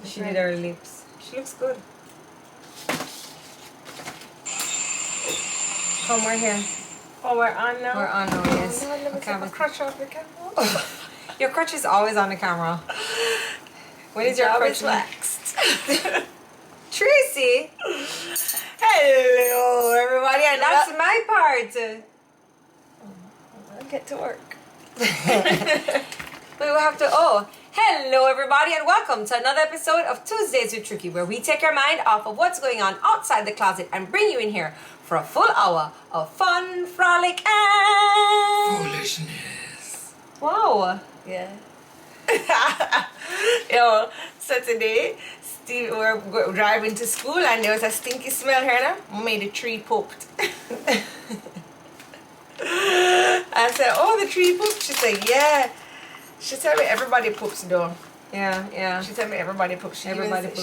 She did her lips. She looks good. Come, we're here. Oh, we're on now? We're on now, yes. No, let me take my crutch off the camera. Your crutch is always on the camera. When is your crutch waxed? Tracy! Hello, everybody, and that's my part. I'll get to work. We will have to, hello everybody and welcome to another episode of Tuesdays with Tricky, where we take your mind off of what's going on outside the closet and bring you in here for a full hour of fun, frolic, and... foolishness. Wow. Yeah. Yo, so today, Steve, we're driving to school and there was a stinky smell here now. Made the tree pooped. I said, oh, the tree pooped? She said, yeah. She told me everybody poops though. Yeah. She told me everybody poops. She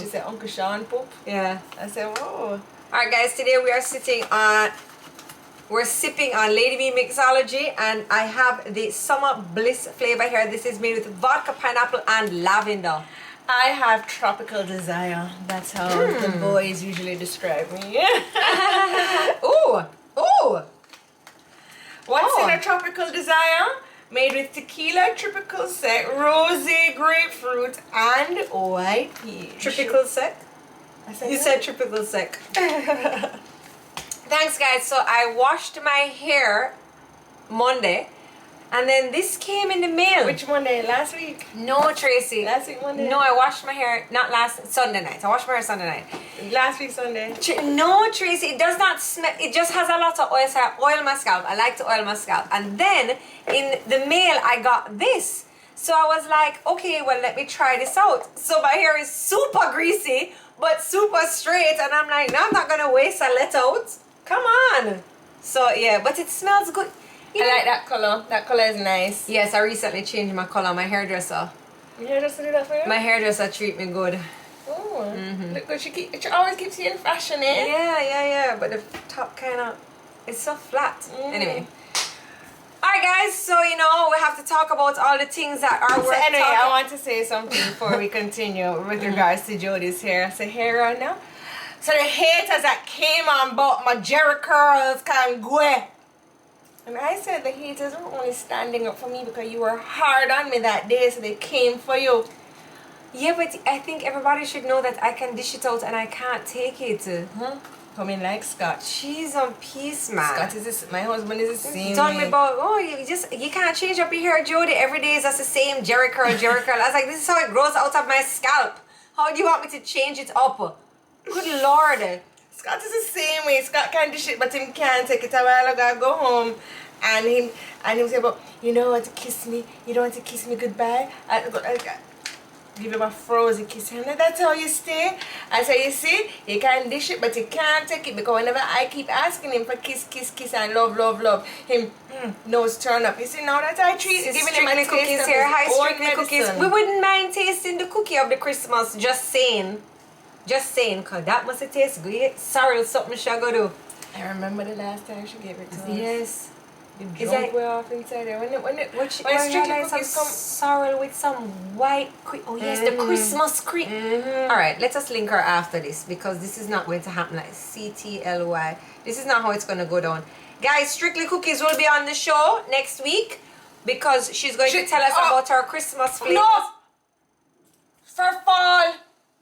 said Uncle Sean poop. Yeah. I said, whoa. Alright guys, today we are sipping on Lady B Mixology, and I have the Summer Bliss flavor here. This is made with vodka, pineapple, and lavender. I have tropical desire. That's how the boys usually describe me. Ooh! What's in a tropical desire? Made with tequila, tropical sec, rosé, grapefruit, and white peach. Tropical sec? You said tropical sec. Thanks guys. So I washed my hair Monday, and then this came in the mail. Which Monday? Last week? No, Tracy. Last week Monday? No, I washed my hair not last Sunday night. I washed my hair Sunday night. Last week Sunday? No, Tracy, it does not smell. It just has a lot of oil. So I oil my scalp. I like to oil my scalp. And then in the mail, I got this. So I was like, okay, well, let me try this out. So my hair is super greasy, but super straight. And I'm like, no, I'm not going to waste a let out. Come on. So, yeah, but it smells good. I like that color. That color is nice. Yes, I recently changed my color. My hairdresser. Your hairdresser did that for you? My hairdresser treat me good. Oh, look good. She always keeps you in fashion, eh? Yeah. But the top kind of, it's so flat. Anyway. Alright guys, so we have to talk about all the things that are worth anyway, talking. I want to say something before we continue with regards to Jodi's hair. So hair on now. So the haters that came on about my Jerry curls can go. And I said the haters were only standing up for me because you were hard on me that day, so they came for you. Yeah, but I think everybody should know that I can dish it out and I can't take it. Coming like Scott. She's on peace, man. Scott is my husband is the same. Told me about, you can't change up your hair, Jodi. Every day is just the same Jerry curl. I was like, this is how it grows out of my scalp. How do you want me to change it up? Good Lord. Scott is the same way. Scott can't dish it, but him can't take it a while ago. I go home and him say, but you don't want to kiss me. You don't want to kiss me goodbye. I give him a frozen kiss. And that's how you stay. I say, you see, you can dish it, but you can't take it because whenever I keep asking him for kiss, and love, him nose turn up. You see, now that I treat giving him a taste cookies of here. his Hi, own Strictly Cookies. medicine. We wouldn't mind tasting the cookie of the Christmas. Just saying, cause that must have tasted good. Sorry, something she go do. I remember the last time she gave it to us. Yes. Is that way off inside there? When Strictly Cookies some come. sorrel with some white cream. Oh yes, the Christmas cream. All right, let us link her after this because this is not going to happen like CTLY. This is not how it's going to go down. Guys, Strictly Cookies will be on the show next week because she's going to tell us about her Christmas flavors. No! For fall!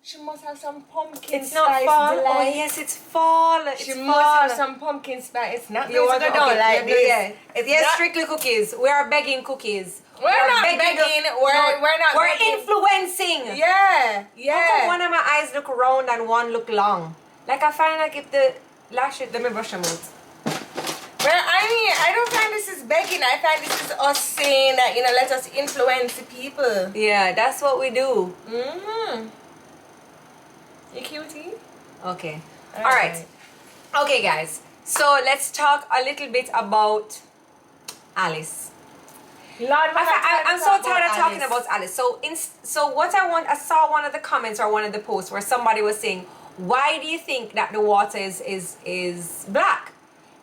She must have some pumpkin It's spice not fall. delight. Oh yes, it's fall. She must have some pumpkin spice. It's not You going to want go down like this. Yeah. It's Yes, not- Strictly Cookies. We are begging cookies. We're not begging. We're not We're begging. influencing. Yeah. How come one of my eyes look round and one look long? Like I find like if the lashes, let me brush them out. Well, I don't find this is begging. I find this is us saying that, let us influence the people. Yeah, that's what we do. You cutie? Okay. All right. Okay, guys. So let's talk a little bit about Alice. I'm so tired of talking about Alice. So what I saw one of the comments or one of the posts where somebody was saying, why do you think that the water is black?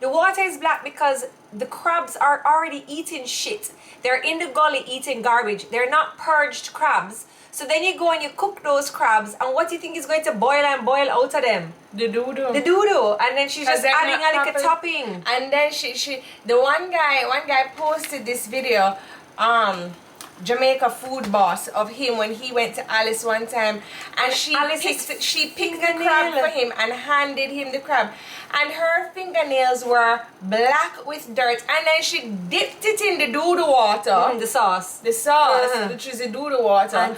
The water is black because the crabs are already eating shit. They're in the gully eating garbage. They're not purged crabs. So then you go and you cook those crabs, and what do you think is going to boil and boil out of them? The doo-doo. The doo-doo. And then she's just adding a little topping. And then the one guy posted this video, Jamaica food boss of him when he went to Alice one time, and she picked the crab for him and handed him the crab, and her fingernails were black with dirt, and then she dipped it in the doo-doo water, the sauce, which is the doo-doo water, and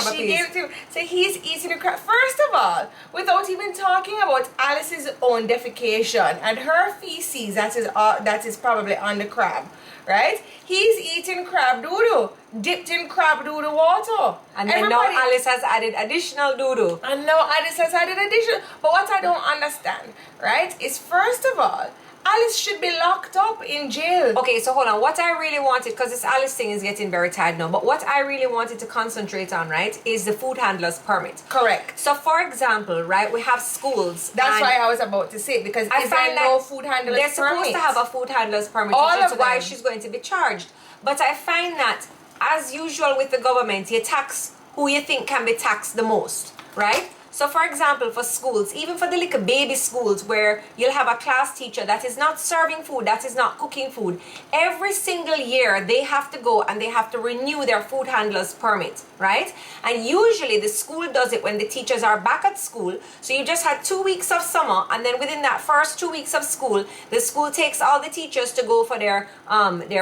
she gave it to him. So he's eating the crab. First of all, without even talking about Alice's own defecation and her feces that is probably on the crab. Right? He's eating crab doodoo, dipped in crab doodoo water. And then now Alice has added additional doodoo. And now Alice has added additional. But what I don't understand, right, is first of all, Alice should be locked up in jail. Okay, so hold on. What I really wanted, because this Alice thing is getting very tired now, but what I really wanted to concentrate on, right, is the food handler's permit. Correct. So, for example, right, we have schools. That's why I was about to say, because I find no food handler's permit. They're supposed to have a food handler's permit, which is why she's going to be charged. But I find that, as usual with the government, you tax who you think can be taxed the most, right? So for example, for schools, even for the little baby schools where you'll have a class teacher that is not serving food, that is not cooking food, every single year they have to go and they have to renew their food handler's permit, right? And usually the school does it when the teachers are back at school. So you just had 2 weeks of summer, and then within that first 2 weeks of school, the school takes all the teachers to go for their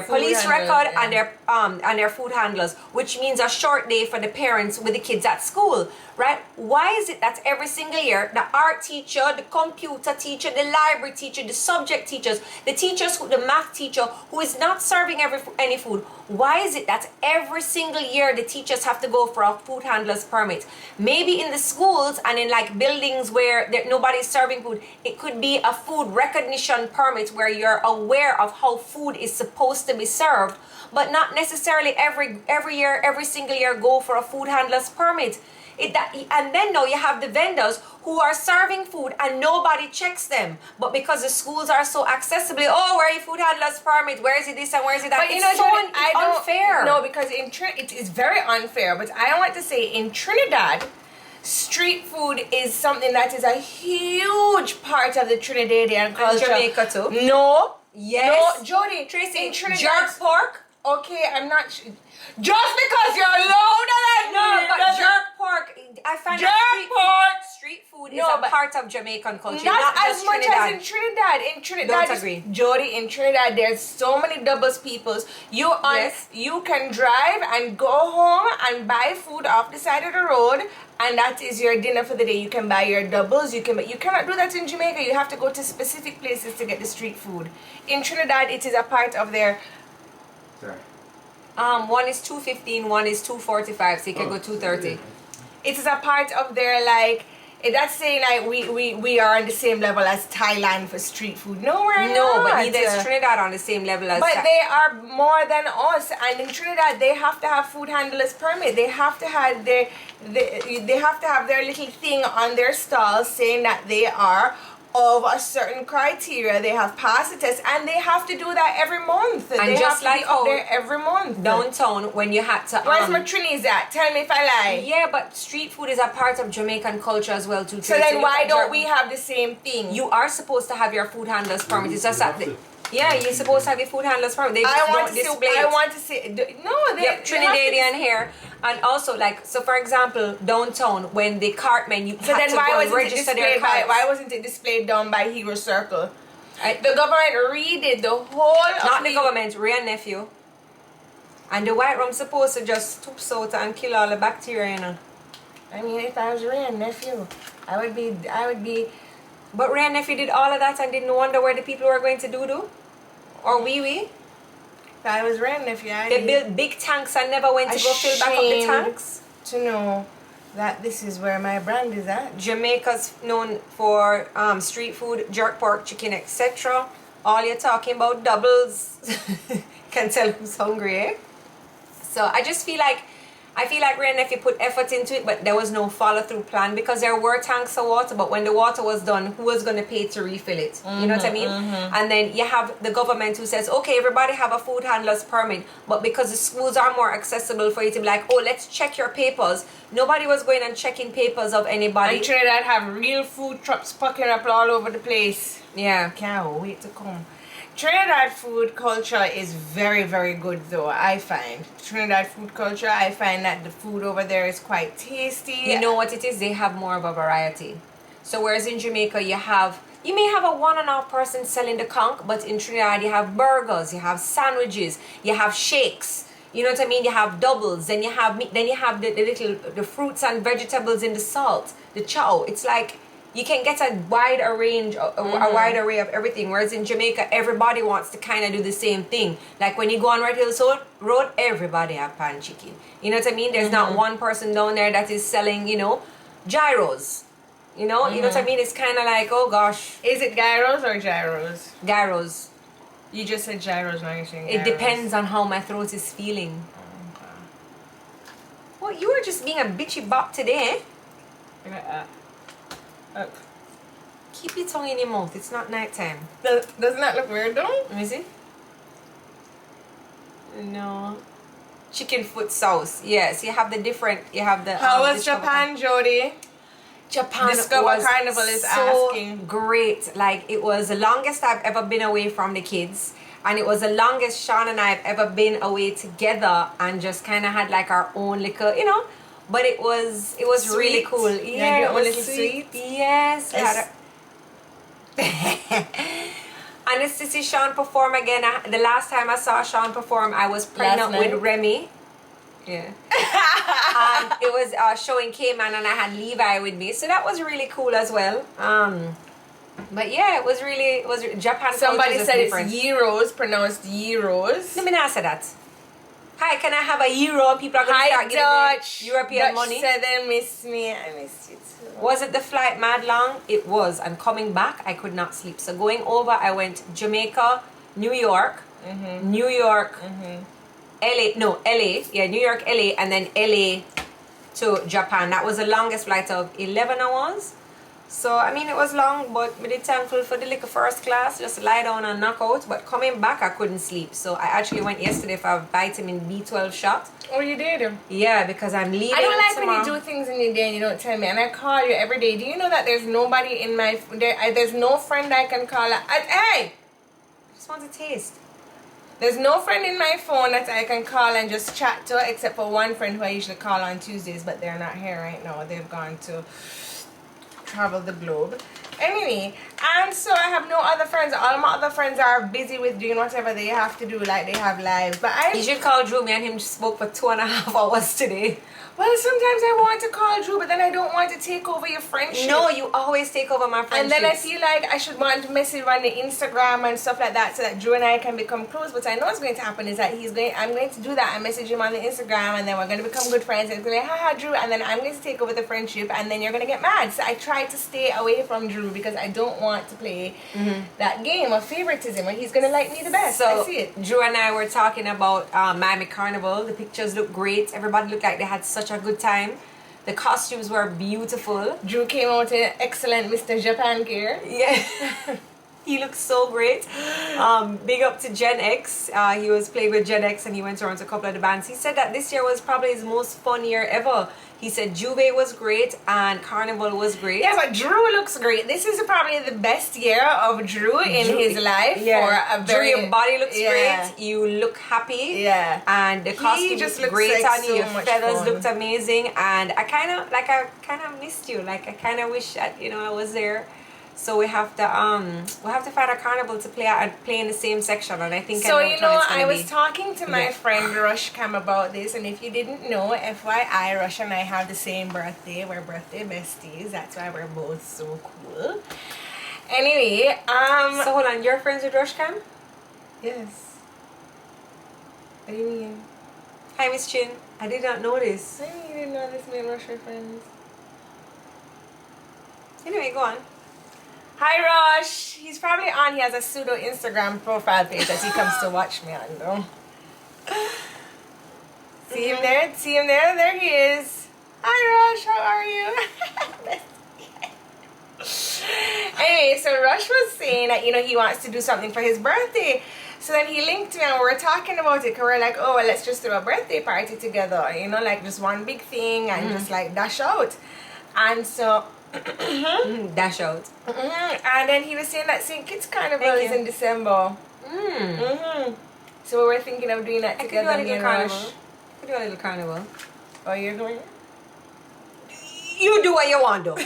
police record, yeah, and their food handlers, which means a short day for the parents with the kids at school, right? Why is it that every single year the art teacher, the computer teacher, the library teacher, the subject teachers, the math teacher who is not serving any food, why is it that every single year the teachers have to go for a food handler's permit? Maybe in the schools and in like buildings where nobody's serving food, it could be a food recognition permit where you're aware of how food is supposed to be served, but not necessarily every single year go for a food handler's permit. And then now you have the vendors who are serving food and nobody checks them. But because the schools are so accessible, where are your food handler's permit? Where is it this and where is it that? But it's so unfair. No, because it is very unfair. But I want to say in Trinidad, street food is something that is a huge part of the Trinidadian culture. And Jamaica too. No. Yes. No, Jodi. Tracy, in Trinidad, jerk pork. Okay, I'm not. Just because you're louder than me. But jerk pork. I find street food is a part of Jamaican culture. Not as much as in Trinidad. In Trinidad, don't agree. Jodi, in Trinidad, there's so many doubles peoples. You can drive and go home and buy food off the side of the road, and that is your dinner for the day. You can buy your doubles. You cannot do that in Jamaica. You have to go to specific places to get the street food. In Trinidad, it is a part of their. Sorry. One is $2.15, one is $2.45, so you can go $2.30. It is a part of their that's saying like we are on the same level as Thailand for street food. No, we're not. But neither is Trinidad on the same level as. But they are more than us, and in Trinidad they have to have food handlers permit. They have to have they have to have their little thing on their stalls saying that they are of a certain criteria. They have passed the test, and they have to do that every month. And they just have to like be up there every month. Downtown, when you had to. Where's my Trinis at? Tell me if I lie. Yeah, but street food is a part of Jamaican culture as well too. So then why don't we have the same thing? You are supposed to have your food handler's permit. It's just that. Yeah, you're supposed to have your food handler's permit. They just don't display it. I want to see. No, they Trinidadian hair, and also so for example, downtown when the cartmen you had to go and register their carts. Why wasn't it displayed down by Hero Circle? The government redid the whole. Not the government, Ray and nephew. And the white rum supposed to just stoop out and kill all the bacteria, you know. I mean, if I was Ray and nephew, I would be. But Ray and nephew did all of that and didn't wonder where the people were going to do? Or wee? If I was Ray and nephew, they built big tanks and never went to go fill back up the tanks. To know that this is where my brand is at. Jamaica's known for street food, jerk pork, chicken, etc. All you're talking about doubles. Can tell who's hungry, eh? So I just feel like I feel like Ray and Nephew put effort into it, but there was no follow-through plan because there were tanks of water, but when the water was done, who was going to pay to refill it? You know what I mean? And then you have the government who says, okay, everybody have a food handler's permit, but because the schools are more accessible for you to be like, oh, let's check your papers. Nobody was going and checking papers of anybody. And Trinidad have real food trucks popping up all over the place. Yeah. Can't wait to come. Trinidad food culture is very, very good though, I find. Trinidad food culture, I find that the food over there is quite tasty. You know what it is? They have more of a variety. So whereas in Jamaica you may have a one and off person selling the conch, but in Trinidad you have burgers, you have sandwiches, you have shakes. You know what I mean? You have doubles, then you have meat, then you have the fruits and vegetables in the salt, the chow. It's like you can get a wide range, a wide array of everything. Whereas in Jamaica, everybody wants to kind of do the same thing. Like when you go on Red Hills Road, everybody have pan chicken. You know what I mean? There's not one person down there that is selling, you know, gyros. You know what I mean? It's kind of like, oh gosh. Is it gyros or gyros? Gyros. You just said gyros, now you're saying It gyros. depends on how my throat is feeling. Okay. Well, you were just being a bitchy bop today. Look at that. Look. Keep your tongue in your mouth. It's not nighttime. Doesn't that look weird though? Let me see. No. Chicken foot sauce. Yes, you have the different. You have the. How was Discover Japan, Jodi? Japan Discover was Carnival is so asking. great. Like it was the longest I've ever been away from the kids, and it was the longest Sean and I have ever been away together, and just kind of had like our own little, you know. But it was Sweet? really cool. Yeah, Yeah, your it own was little sweet? Yes. And it's to see Sean perform again. The last time I saw Sean perform, I was pregnant Last night? with Remy. Yeah. And it was showing Cayman, and I had Levi with me, so that was really cool as well. But yeah, it was Japan. Somebody said different. it's euros, pronounced euros. Let me not say that. Hi, can I have a euro? People are going to Hi, start giving Dutch. me European Dutch money. said they miss me. I missed you too. Was it the flight mad long? It was. And coming back, I could not sleep. So going over, I went Jamaica, New York, New York, LA. No, LA. Yeah, New York, LA, and then LA to Japan. That was the longest flight of 11 hours. So, I mean, it was long, but I'm really thankful for the little first class. Just lie down and knock out. But coming back, I couldn't sleep. So, I actually went yesterday for a vitamin B12 shot. Oh, you did? Yeah, because I'm leaving I don't like tomorrow. when you do things in your day and you don't tell me. And I call you every day. Do you know that there's nobody in my... there's no friend I can call. Hey! I just want to taste. There's no friend in my phone that I can call and just chat to, except for one friend who I usually call on Tuesdays, but they're not here right now. They've gone to travel the globe. Anyway, and so I have no other friends. All my other friends are busy with doing whatever they have to do, like they have lives. But You should call Drew. Me and him spoke for 2.5 hours today. well, sometimes I want to call Drew, but then I don't want to take over your friendship. No, you always take over my friendship. And then I feel like I should want to message on the Instagram and stuff like that so that Drew and I can become close. But I know what's going to happen is that I'm going to do that and message him on the Instagram, and then we're going to become good friends. And it's going to be like, haha, Drew, and then I'm going to take over the friendship, and then you're going to get mad. So I try to stay away from Drew because I don't want to play that game of favoritism where he's going to like me the best. So I see it. Drew and I were talking about Miami Carnival. The pictures look great. Everybody looked like they had such a good time. The costumes were beautiful. Drew came out in excellent Mr. Japan gear. Yeah. He looks so great. Big up to Gen X. He was playing with Gen X and he went around to a couple of the bands. He said that this year was probably his most fun year ever. He said Juve was great and Carnival was great. Yeah, but Drew looks great. This is probably the best year of Drew in his life. Yeah. For a very, Drew, your body looks yeah. great. You look happy. Yeah. And the costume just looked looks great like on you. so Your much feathers fun. looked amazing. And I kind of missed you. Like I kind of wish that I was there. So we have to find a carnival to play in the same section, and I think so. I was talking to my friend Rush Cam about this, and if you didn't know, FYI, Rush and I have the same birthday. We're birthday besties. That's why we're both so cool. Anyway, So hold on, you're friends with Rushcam? yes. What do you mean? Hi, Miss Chin. I did not know this. I mean, you didn't know this. Me and Rush are friends. Anyway, go on. Hi Rush! He's probably on. He has a pseudo Instagram profile page that he comes to watch me on though. See him there? See him there? There he is. Hi, Rush. How are you? Anyway, so Rush was saying that, he wants to do something for his birthday. So then he linked me and we were talking about it. Cause we're like, oh, well, let's just do a birthday party together. Like just one big thing and just like dash out. And so... dash out. And then he was saying that St. Kitts Carnival is in December. So we were thinking of doing that together. Me and Rush. Could do a little carnival. Oh, you're going? You do what you want to.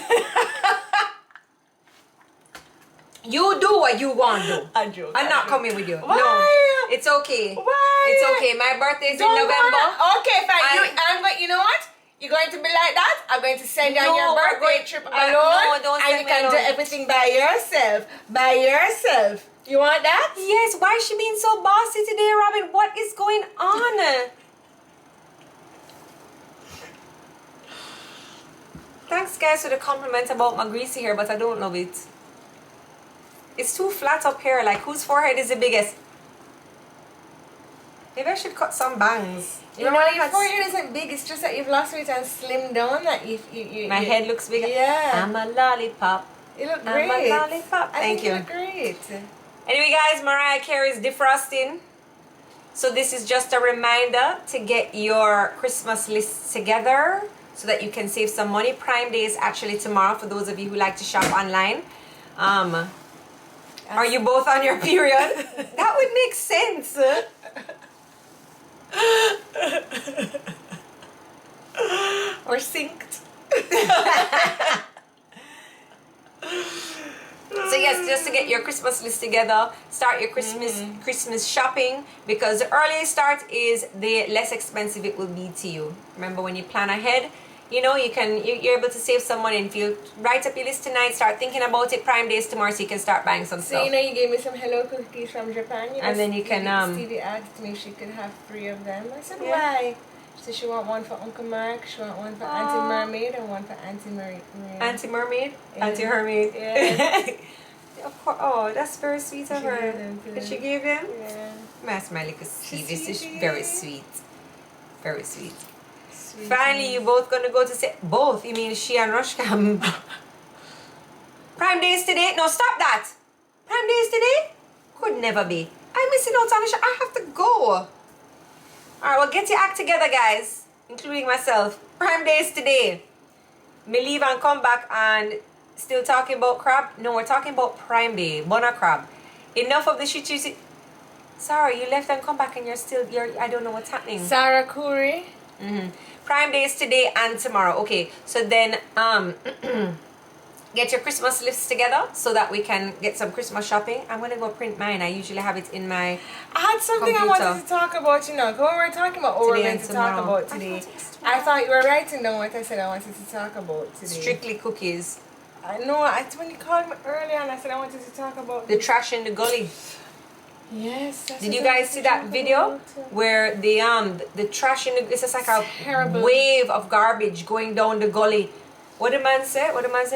You do what you want to. I'm not coming with you. Why? No, it's okay. Why? It's okay. My birthday's in November. Okay, fine. You know what? You're going to be like that? I'm going to send you on your birthday trip alone. No, don't send and you me can alone. do everything by yourself. By yourself. You want that? Yes, why is she being so bossy today, Robin? What is going on? Thanks, guys, for the compliment about my greasy hair, but I don't love it. It's too flat up here. Like, whose forehead is the biggest? Maybe I should cut some bangs. Your forehead isn't big. It's just that you've lost weight and slimmed down. That my head looks bigger. Yeah. I'm a lollipop. You look great. I'm a lollipop. Thank you. You look great. Anyway, guys, Mariah Carey's defrosting. So this is just a reminder to get your Christmas list together so that you can save some money. Prime Day is actually tomorrow for those of you who like to shop online. Are you both on your period? That would make sense. Or synced. So yes, just to get your Christmas list together, start your Christmas shopping, because the earlier you start is the less expensive it will be to you. Remember, when you plan ahead, you're able to save some money. And if you write up your list tonight, start thinking about it, Prime Day is tomorrow, so you can start buying some stuff. So you gave me some Hello cookies from Japan. And then you can Stevie asked me if she could have 3 of them. I said, why? She said she want one for Uncle Mark, she want one for Auntie Mermaid, and one for Auntie Marie. Auntie Mermaid? Yeah. Auntie Hermaid? Yeah. Of course. Oh, that's very sweet of her. Did she give them? Yeah. That's my little Stevie. She's very sweet. Very sweet. Sweet. Finally, you both gonna go to say both. You mean she and Rushcam? Prime Day is today? No, stop that. Prime Day is today? Could never be. I'm missing out on the show. I have to go. Alright, well, get your act together, guys, including myself. Prime Day is today. Me leave and come back and still talking about crab? No, we're talking about Prime Day. Bona crab. Enough of the shit you see. Sorry, you left and come back and I don't know what's happening. Sarah Curry. Prime Day is today and tomorrow. Okay, so then get your Christmas lists together so that we can get some Christmas shopping. I'm gonna go print mine. I usually have it in my I had something computer. I wanted to talk about, because when we were talking about what we're going to talk about today, I thought you were writing down what I said I wanted to talk about today. Strictly cookies. I know, when you called me earlier and I said I wanted to talk about The trash in the gully. Yes. Did you guys see that video where the trash in the, it's just like a terrible wave of garbage going down the gully? What the man said?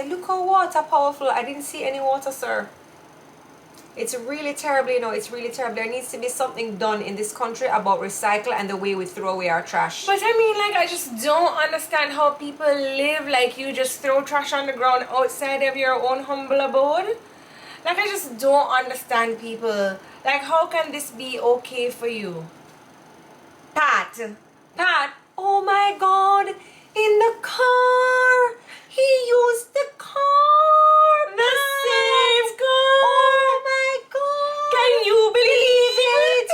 Look how water powerful. I didn't see any water, sir. It's really terrible, it's really terrible. There needs to be something done in this country about recycle and the way we throw away our trash. But I just don't understand how people live. Like, you just throw trash on the ground outside of your own humble abode. Like, I just don't understand people. Like, how can this be okay for you? Pat, oh my God, in the car. He used the car. The same car. Oh my God. Can you believe it?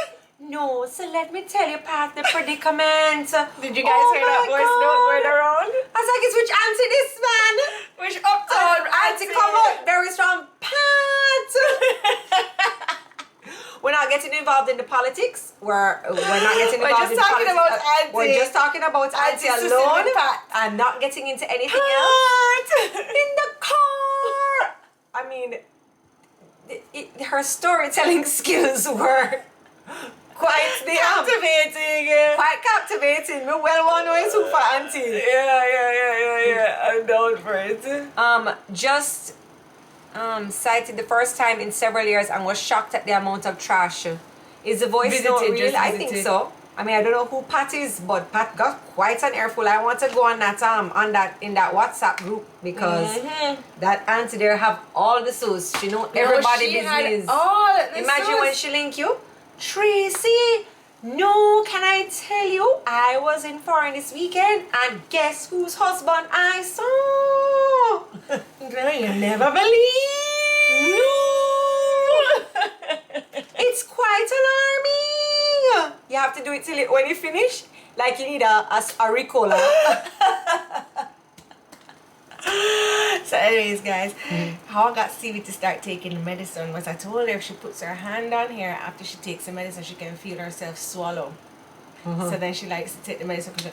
No, so let me tell you, Pat, the predicament. Did you guys hear that voice note going around? I was like, it's which auntie this man? Which uptown auntie come out very strong. Pat. We're not getting involved in the politics. We're not getting involved in the politics. We're just talking about auntie alone. I'm not getting into anything else. In the car. I mean, her storytelling skills were quite captivating. Quite captivating. Me well want to know it's who for auntie. Yeah. I'm down for it. Just cited the first time in several years and was shocked at the amount of trash. Is the voice note real? I think so. I mean, I don't know who Pat is, but Pat got quite an earful. I want to go on that in that WhatsApp group because that auntie there have all the sauce. She know everybody business. Imagine when she link you, Tracy. No, can I tell you? I was in foreign this weekend, and guess whose husband I saw? You never believe. No. It's quite alarming. You have to do it till when you finish, like you need a Ricola. So anyways, guys, how I got Stevie to start taking the medicine was I told her if she puts her hand on here after she takes the medicine, she can feel herself swallow. So then she likes to take the medicine because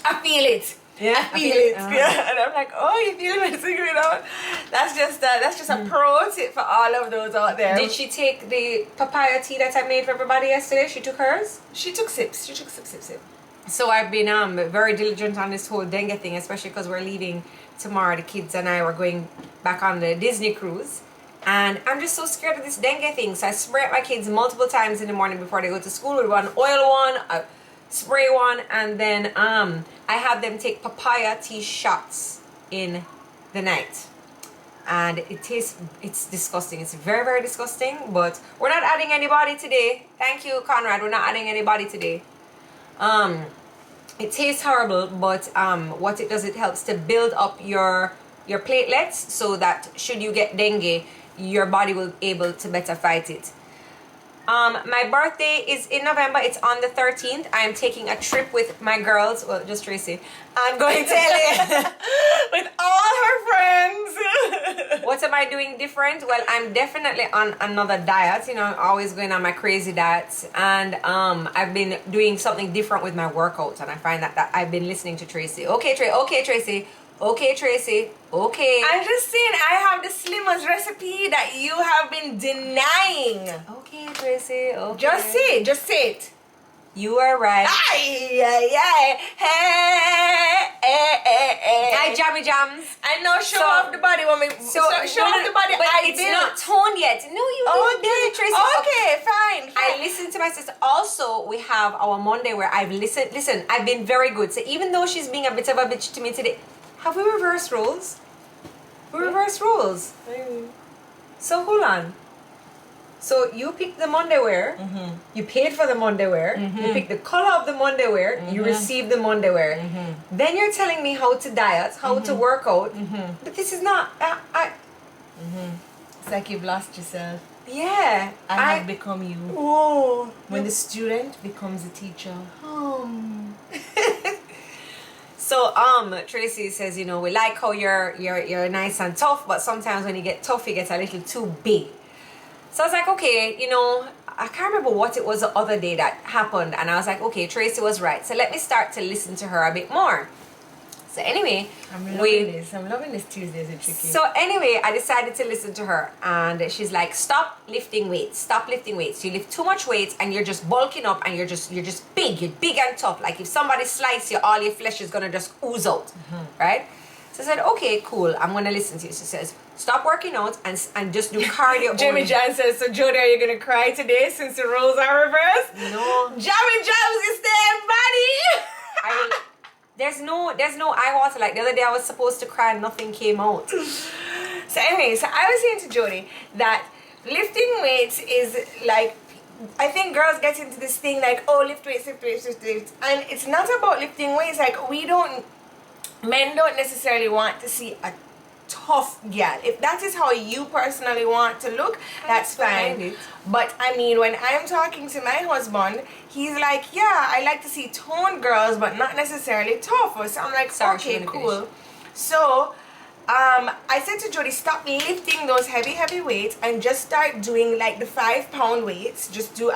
I feel it. Yeah, I feel it. Yeah, and I'm like, oh, you feel the medicine going on? That's just a pro tip for all of those out there. Did she take the papaya tea that I made for everybody yesterday? She took hers? She took sips. She took sips. So I've been very diligent on this whole dengue thing, especially because we're leaving tomorrow. The kids and I were going back on the Disney cruise. And I'm just so scared of this dengue thing. So I spray at my kids multiple times in the morning before they go to school with one oil one, a spray one, and then I have them take papaya tea shots in the night. And it's disgusting. It's very, very disgusting. But we're not adding anybody today. Thank you, Conrad. We're not adding anybody today. It tastes horrible, but what it does, it helps to build up your platelets so that should you get dengue, your body will be able to better fight it. My birthday is in November. It's on the 13th. I am taking a trip with my girls. Well, just Tracy. I'm going to LA with all her friends. What am I doing different? Well, I'm definitely on another diet. You know, I'm always going on my crazy diets. And I've been doing something different with my workouts. And I find that I've been listening to Tracy. Okay, Tracy. Okay, Tracy. Okay. I'm just saying, I have the slimmest recipe that you have been denying. Okay, Tracy. Okay. Just say it. You are right. Hey. Hi, Jammy Jams. I know, show off the body woman. Show off the body. But it's not toned yet. No, you didn't do it, Tracy. Okay, fine. I listened to my sister. Also, we have our Monday where I've listened. Listen, I've been very good. So even though she's being a bit of a bitch to me today, have we reversed roles? We reversed roles. So hold on. So you picked the Monday wear. You paid for the Monday wear. You picked the color of the Monday wear. You received the Monday wear. Then you're telling me how to diet, how to work out. But this is not. It's like you've lost yourself. Yeah. I have become you. Oh. When the student becomes a teacher. So Tracy says, you know, we like how you're nice and tough, but sometimes when you get tough, you get a little too big. So I was like, okay, you know, I can't remember what it was the other day that happened, and I was like, okay, Tracy was right. So let me start to listen to her a bit more. So anyway, I'm loving this Tuesdays with Tricky. So anyway, I decided to listen to her, and she's like, stop lifting weights. Stop lifting weights. You lift too much weights and you're just bulking up and you're just big. You're big and tough. Like if somebody slices you, all your flesh is gonna just ooze out. Right? So I said, okay, cool. I'm gonna listen to you. She says, stop working out and just do cardio. Jimmy John says, so Jodi, are you gonna cry today since the roles are reversed? No. Jimmy Jones is staying buddy. There's no eye water. Like the other day I was supposed to cry and nothing came out. So anyway, so I was saying to Jodi that lifting weights is like, I think girls get into this thing like, oh, lift weights. And it's not about lifting weights. Like men don't necessarily want to see a tough gal. If that is how you personally want to look, that's fine. But I mean, when I'm talking to my husband, he's like, yeah, I like to see toned girls, but not necessarily tough. So I'm like, okay, cool. So I said to Jodi, stop lifting those heavy weights and just start doing like the 5-pound weights. Just do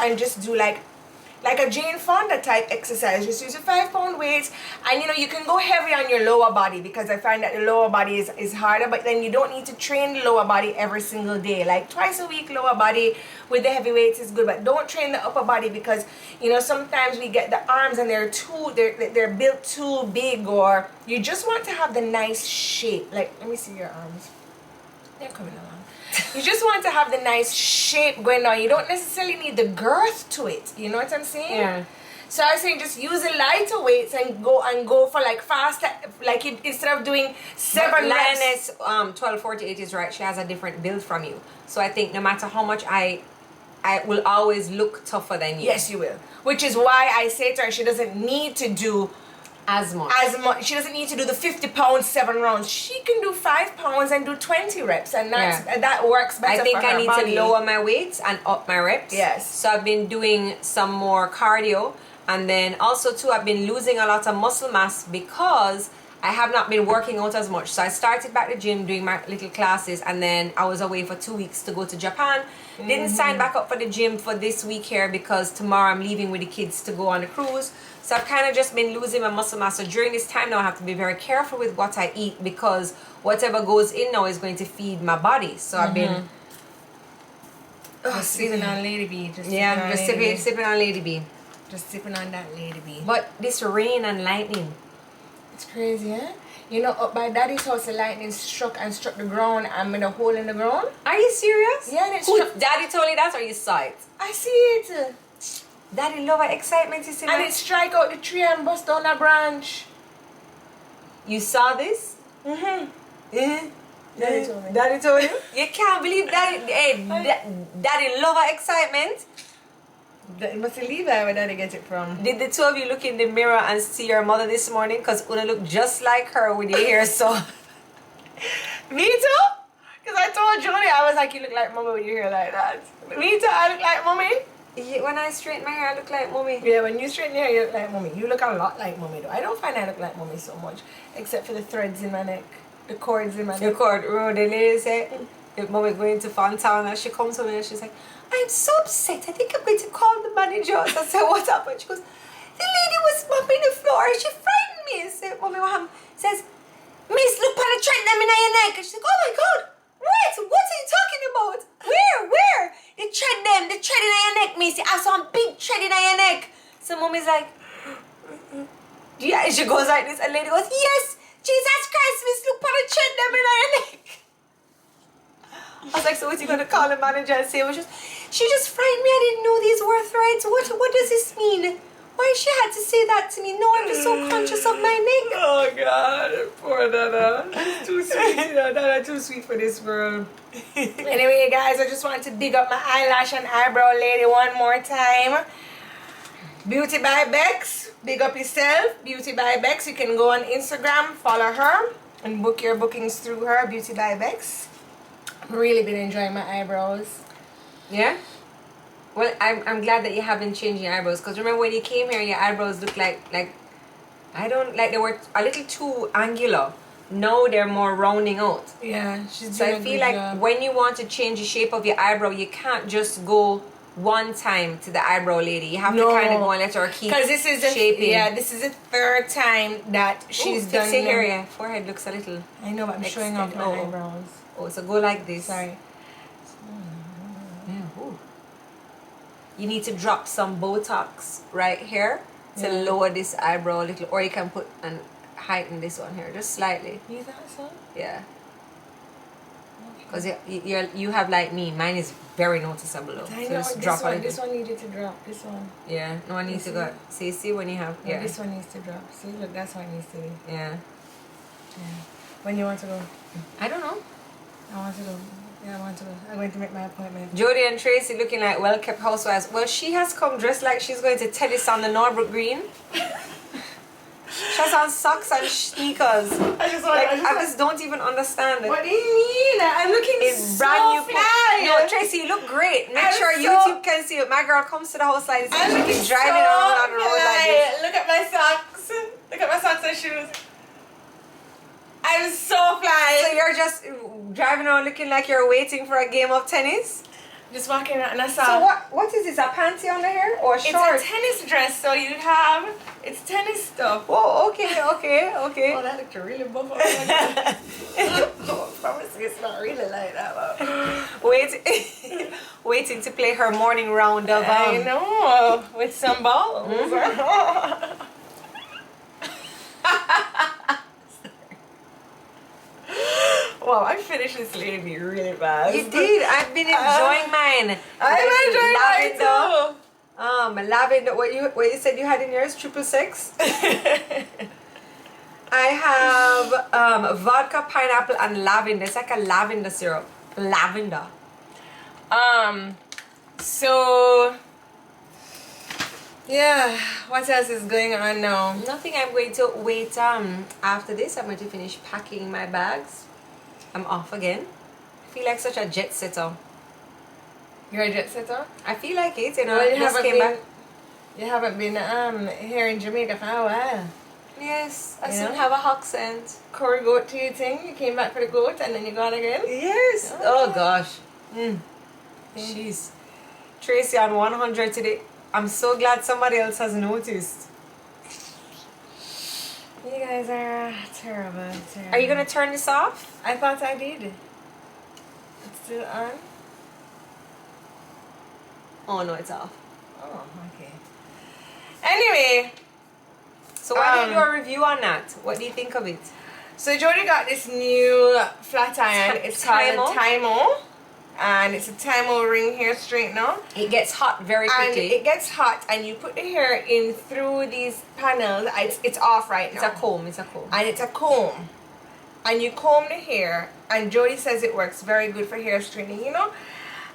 like a Jane Fonda type exercise. Just use your 5-pound weights, and you know, you can go heavy on your lower body, because I find that the lower body is harder, but then you don't need to train the lower body every single day. Like twice a week lower body with the heavy weights is good, but don't train the upper body, because you know, sometimes we get the arms and they're built too big, or you just want to have the nice shape. Like, let me see your arms. They're coming along. You just want to have the nice shape going on. You don't necessarily need the girth to it. You know what I'm saying? Yeah. So I was saying just use the lighter weights and go for like faster, like instead of doing 7 reps. Lioness 1248 is right. She has a different build from you. So I think no matter how much I will always look tougher than you. Yes, you will. Which is why I say to her she doesn't need to do as much. She doesn't need to do the 50 pounds 7 rounds. She can do 5 pounds and do 20 reps, and that works better. I think for her I need body. to lower my weights and up my reps. Yes. So I've been doing some more cardio, and then also too I've been losing a lot of muscle mass because I have not been working out as much. So I started back the gym doing my little classes, and then I was away for 2 weeks to go to Japan. Didn't sign back up for the gym for this week here because tomorrow I'm leaving with the kids to go on a cruise. So I've kind of just been losing my muscle mass. So during this time now I have to be very careful with what I eat because whatever goes in now is going to feed my body. So I've been sipping on Lady B. Sipping on Lady B. Just sipping on that Lady B. But this rain and lightning, it's crazy, eh? You know, up by Daddy's house, the lightning struck the ground and made a hole in the ground. Are you serious? Yeah, and it Who, struck. Daddy told you that, or you saw it? I see it. Daddy love her excitement, you see. And it strike out the tree and bust down a branch. You saw this? Daddy told me. Daddy told you? You can't believe Daddy. Hey, Daddy love her excitement. You must leave that where Daddy get it from. Did the two of you look in the mirror and see your mother this morning? Because Una looked just like her with your hair so. Me too? Because I told Jodi, I was like, you look like mommy with your hair like that. Me too, I look like mommy. Yeah, when I straighten my hair, I look like mommy. Yeah, when you straighten your hair, you look like mommy. You look a lot like mommy though. I don't find I look like mommy so much. Except for the threads in my neck. The cords in my neck. The cord, the lady said, if mommy going to Fontana, and she comes to me and she's like, I'm so upset. I think I'm going to call the manager. So I said, what happened? She goes, the lady was mopping the floor. She frightened me. I said, mommy, what happened? Says, Miss, look at the thread them in your neck. And she's like, oh my God. What are you talking about? Where? The thread in your neck, Missy. I saw a big thread in your neck. So mommy's like, yeah, she goes like this, and lady goes, yes, Jesus Christ, Miss, look at the thread them in your neck. I was like, so what you gonna call the manager and say? She just frightened me. I didn't know these were threads. What does this mean? Why she had to say that to me? No, I'm just so conscious of my neck. Oh God, poor Dada. She's too sweet, you know. Dada too sweet for this world. Anyway, guys, I just wanted to big up my eyelash and eyebrow lady one more time. Beauty by Bex. Big up yourself. Beauty by Bex. You can go on Instagram, follow her, and book your bookings through her. Beauty by Bex. I've really been enjoying my eyebrows. Yeah? Well, I'm glad that you haven't changed your eyebrows, because remember when you came here, your eyebrows looked like they were a little too angular. Now they're more rounding out. Yeah, she's So doing I a feel good like job. when you want to change the shape of your eyebrow, you can't just go one time to the eyebrow lady. You have to kind of go and let her keep this is shaping. this is the third time that she's done. Fix your hair, yeah. Forehead looks a little. I know, but I'm showing off my eyebrows. Oh, so go like this. Sorry. Yeah. Ooh. You need to drop some Botox right here to lower this eyebrow a little, or you can put and heighten this one here just slightly. You thought so? Yeah. Because you have like me. Mine is very noticeable. Though. I So know, just drop a little. this one needed to drop. This one. Yeah. No one needs to go. See when you have. No, Yeah. this one needs to drop. See, look, that's what it needs to be. Yeah. When you want to go? I don't know. I want to go. Yeah, I want to go. I'm going to make my appointment. Jodi and Traci looking like well-kept housewives. Well, she has come dressed like she's going to tennis on the Norbrook Green. She has on socks and sneakers. I just don't even understand it. What do you mean? I'm looking It's so brand new. fly. No, Traci, you look great. Make I'm sure so- YouTube can see it. My girl comes to the house like this and I'm she's looking driving so around on the road like this. fly. Look at my socks. Look at my socks and shoes. I'm so fly. So you're just driving around looking like you're waiting for a game of tennis? Just walking around and I saw. So what is this, a panty under here or It's shorts? a tennis dress, so you have. It's tennis stuff. Oh, okay. Oh, that looked really buff. Oh, promise it's not really like that. But. Waiting to play her morning round of I know, with some balls. Wow, I finished this lady really fast. You did. I've been enjoying mine. I'm enjoying mine too. Lavender. What you said you had in yours? 666. I have vodka, pineapple, and lavender. It's like a lavender syrup. Lavender. So yeah, what else is going on now? Nothing. I'm going to wait. After this, I'm going to finish packing my bags. I'm off again. I feel like such a jet setter. You're a jet setter? I feel like it. You know. Well, you haven't been here in Jamaica for a while. Yes, I You still know? have a accent. Curry goat to your thing. You came back for the goat and then you gone again. Yes. Oh gosh. Jeez. Tracy on 100 today. I'm so glad somebody else has noticed. You guys are terrible. Are you gonna turn this off? I thought I did. It's still on? Oh no, it's off. Oh, okay. Anyway, So why don't you do a review on that? What do you think of it? so Jodi got this new flat iron. It's called a Tymo. And it's a Tymo ring hair straightener. It gets hot very And quickly. it gets hot and you put the hair in through these panels. It's off right now. It's a comb. It's a comb. And it's a comb. And you comb the hair. And Jodi says it works very good for hair straightening. You know,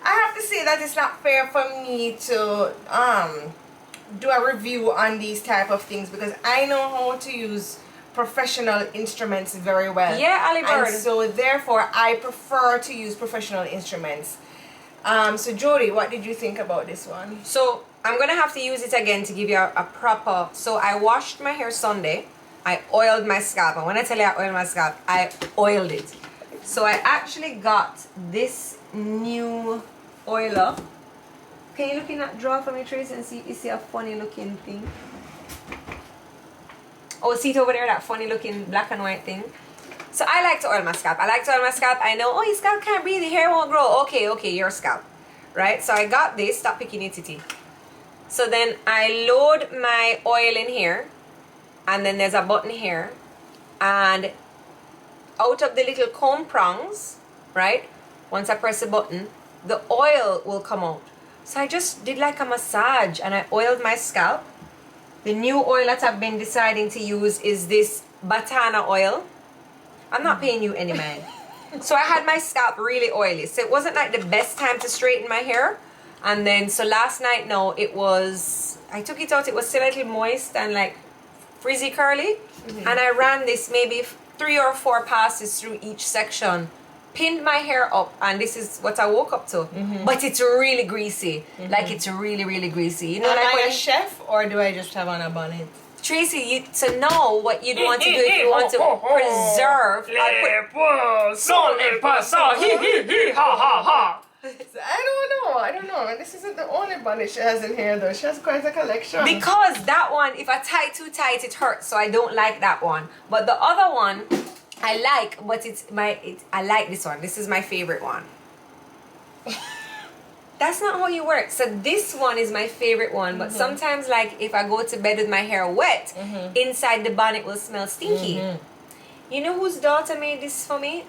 I have to say that it's not fair for me to do a review on these type of things because I know how to use professional instruments very well. Yeah, Ali Bird. And so therefore I prefer to use professional instruments. So Jodi, what did you think about this one? So I'm gonna have to use it again to give you a proper. So I washed my hair Sunday. I oiled my scalp, and when I tell you I oiled my scalp, I oiled it. So I actually got this new oiler. Can you look in that drawer for me, Tracy, and see if you see a funny looking thing? Oh, see it over there, that funny looking black and white thing. So I like to oil my scalp. I know, oh, your scalp can't breathe, your hair won't grow. Okay, your scalp. Right? So I got this. Stop picking it, titty. So then I load my oil in here. And then there's a button here. And out of the little comb prongs, right? Once I press the button, the oil will come out. So I just did like a massage and I oiled my scalp. The new oil that I've been deciding to use is this Batana oil. I'm not paying you any mind. So I had my scalp really oily. So it wasn't like the best time to straighten my hair. And then, so last night, no, it was, I took it out, it was still a little moist and like frizzy curly. And I ran this maybe 3 or 4 passes through each section. Pinned my hair up, and this is what I woke up to. But it's really greasy. Like it's really, really greasy. You know, Am like I when a chef or do I just have on a bonnet? Tracy, to know what you'd want to do if you want to preserve. I don't know. This isn't the only bonnet she has in here though. She has quite a collection. Because that one, if I tie too tight, it hurts. So I don't like that one. But the other one, I like, but I like this one. This is my favorite one. That's not how you work. So this one is my favorite one. But sometimes, like, if I go to bed with my hair wet, inside the bonnet will smell stinky. You know whose daughter made this for me?